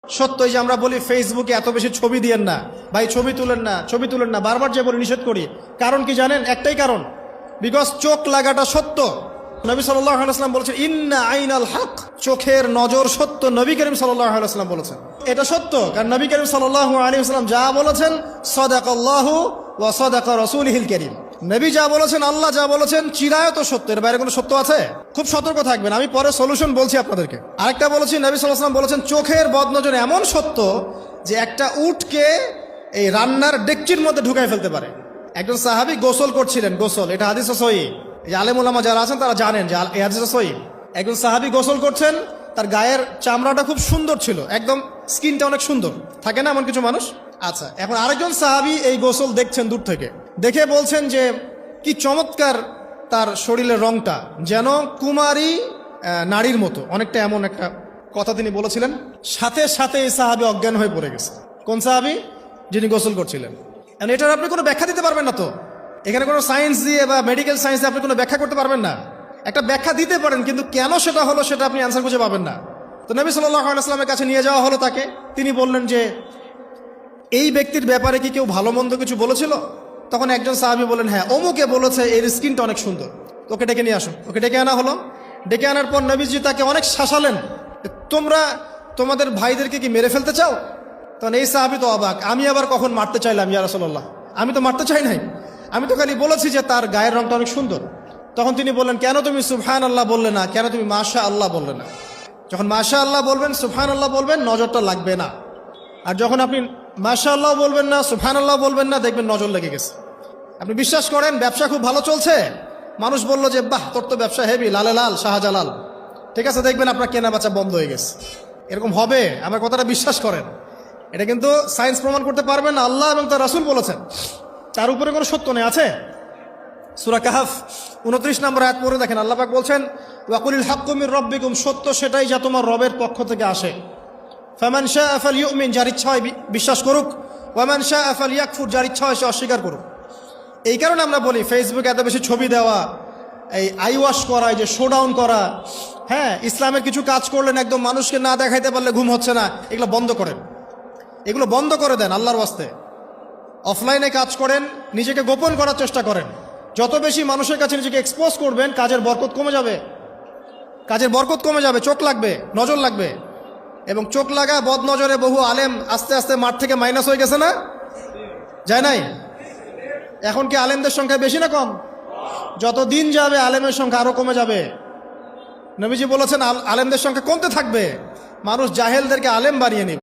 সত্যই যে আমরা বলি ফেসবুকে এত বেশি ছবি দিয়েন না ভাই, ছবি তুলেন না বারবার যে বলি নিষেধ করি। কারণ কি জানেন? একটাই কারণ, বিকজ চোখ লাগাটা সত্য। নবী সাল্লাল্লাহু আলাইহি ওয়াসাল্লাম বলেছেন ইন্না আইনাল হক, চোখের নজর সত্য। নবী করিম সাল্লাল্লাহু আলাইহি ওয়াসাল্লাম বলেছেন এটা সত্য, কারণ নবী করিম সাল্লাল্লাহু আলাইহি ওয়াসাল্লাম যা বলেছেন সাদাকাল্লাহু ওয়া সাদাকা রাসূলুহুল কারীম। নবী যা বলেছেন, আল্লাহ যা বলেছেন চিরায়ত সত্য, এর বাইরে কোনো সত্য আছে? খুব সতর্ক থাকবেন, আমি পরে সলিউশন বলছি আপনাদেরকে। আরেকটা বলেছি, নবী সাল্লাল্লাহু আলাইহি ওয়াসাল্লাম বলেছেন চোখের বদনজর এমন সত্য যে একটা উটকে এই রান্নার ডেকচির মধ্যে ঢুকাই ফেলতে পারে। একজন সাহাবী গোসল করছিলেন, গোসল, এটা হাদিস সহিহ, এই আলেম ওলামা যারা আছেন তারা জানেন যে এই হাদিস সহিহ। একজন সাহাবী গোসল করছেন, তার গায়ের চামড়াটা খুব সুন্দর ছিল, একদম স্কিনটা অনেক সুন্দর থাকে না এমন কিছু মানুষ। আচ্ছা, এখন আরেকজন সাহাবী এই গোসল দেখছেন দূর থেকে, দেখে বলছেন যে কি চমৎকার তার শরীরের রংটা, যেন কুমারী নারীর মতো, অনেকটা এমন একটা কথা তিনি বলেছিলেন। সাথে সাথে এই সাহাবী অজ্ঞান হয়ে পড়ে গেছে। কোন সাহাবী? যিনি গোসল করছিলেন। এটার আপনি কোনো ব্যাখ্যা দিতে পারবেন না তো, এখানে কোনো সায়েন্স দিয়ে বা মেডিকেল সায়েন্স দিয়ে আপনি কোনো ব্যাখ্যা করতে পারবেন না। একটা ব্যাখ্যা দিতে পারেন, কিন্তু কেন সেটা হলো সেটা আপনি অ্যান্সার খুঁজে পাবেন না। তো নবী সাল্লাল্লাহু আলাইহি ওয়াসাল্লামের কাছে নিয়ে যাওয়া হলো তাকে। তিনি বললেন যে এই ব্যক্তির ব্যাপারে কি কেউ ভালো মন্দ কিছু বলেছিল? তখন একজন সাহাবী বলেন, হ্যাঁ, অমুকে বলেছে এর স্কিনটা অনেক সুন্দর, ওকে ডেকে নিয়ে আসো। ওকে ডেকে আনা হলো। ডেকে আনার পর নবীজি তাকে অনেক শাসালেন, তোমরা তোমাদের ভাইদেরকে কি মেরে ফেলতে চাও? তখন এই সাহাবী তো অবাক, আমি আবার কখন মারতে চাইলাম ইয়া রাসূলুল্লাহ? আমি তো মারতে চাই নাই, আমি তো খালি বলেছি যে তার গায়ের রংটা অনেক সুন্দর। তখন তিনি বললেন, কেন তুমি সুবহানাল্লাহ বললে না, কেন তুমি মাশাআল্লাহ বললে না? যখন মাশাআল্লাহ বলবেন, সুবহানাল্লাহ বলবেন, নজরটা লাগবে না। আর যখন আপনি মাশাআল্লাহ বলবেন না, সুবহানাল্লাহ বলবেন না, দেখবেন নজর লেগে গেছে। আপনি বিশ্বাস করেন ব্যবসা খুব ভালো চলছে, মানুষ বলল যে বাহ তোর তো ব্যবসা হেভি, লালে লাল শাহজালাল, ঠিক আছে, দেখবেন আপনার কেনা বেচা বন্ধ হয়ে গেছে। এরকম হবে, আমার কথাটা বিশ্বাস করেন। এটা কিন্তু সায়েন্স প্রমাণ করতে পারবেন না, আল্লাহ এবং তার রাসূল বলেছেন, তার উপরে কোনো সত্য নেই। আছে সূরা কাহফ 29 নম্বর আয়াত পড়ে দেখেন, আল্লাহ পাক বলছেন ওয়াকুলিল হাক্কু মির রাব্বিকুম, সত্য সেটাই যা তোমার রবের পক্ষ থেকে আসে। ফামান শাআ ফালইউমিন, যার ইচ্ছা হয় বিশ্বাস করুক, ওয়ামান শাআ ফালইয়াকফুর, যার ইচ্ছা হয় সে অস্বীকার করুক। এই কারণে আমরা বলি ফেসবুকে এত বেশি ছবি দেওয়া, এই আই ওয়াশ করা, এই যে শোডাউন করা, হ্যাঁ, ইসলামের কিছু কাজ করলেন একদম মানুষকে না দেখাইতে পারলে ঘুম হচ্ছে না, এগুলো বন্ধ করেন, এগুলো বন্ধ করে দেন আল্লাহর ওয়াস্তে। অফলাইনে কাজ করেন, নিজেকে গোপন করার চেষ্টা করেন। যত বেশি মানুষের কাছে নিজেকে এক্সপোজ করবেন, কাজের বরকত কমে যাবে, কাজের বরকত কমে যাবে, চোখ লাগবে, নজর লাগবে। এবং চোখ লাগা বদ নজরে বহু আলেম আস্তে আস্তে মাঠ থেকে মাইনাস হয়ে গেছে না? যায় নাই? এখন কি আলেমদের সংখ্যা বেশি না কম? যত দিন যাবে আলেমের সংখ্যা আরো কমে যাবে। নবীজি বলেছেন আলেমদের সংখ্যা কমতে থাকবে, মানুষ জাহেলদেরকে আলেম বানিয়ে নেবে।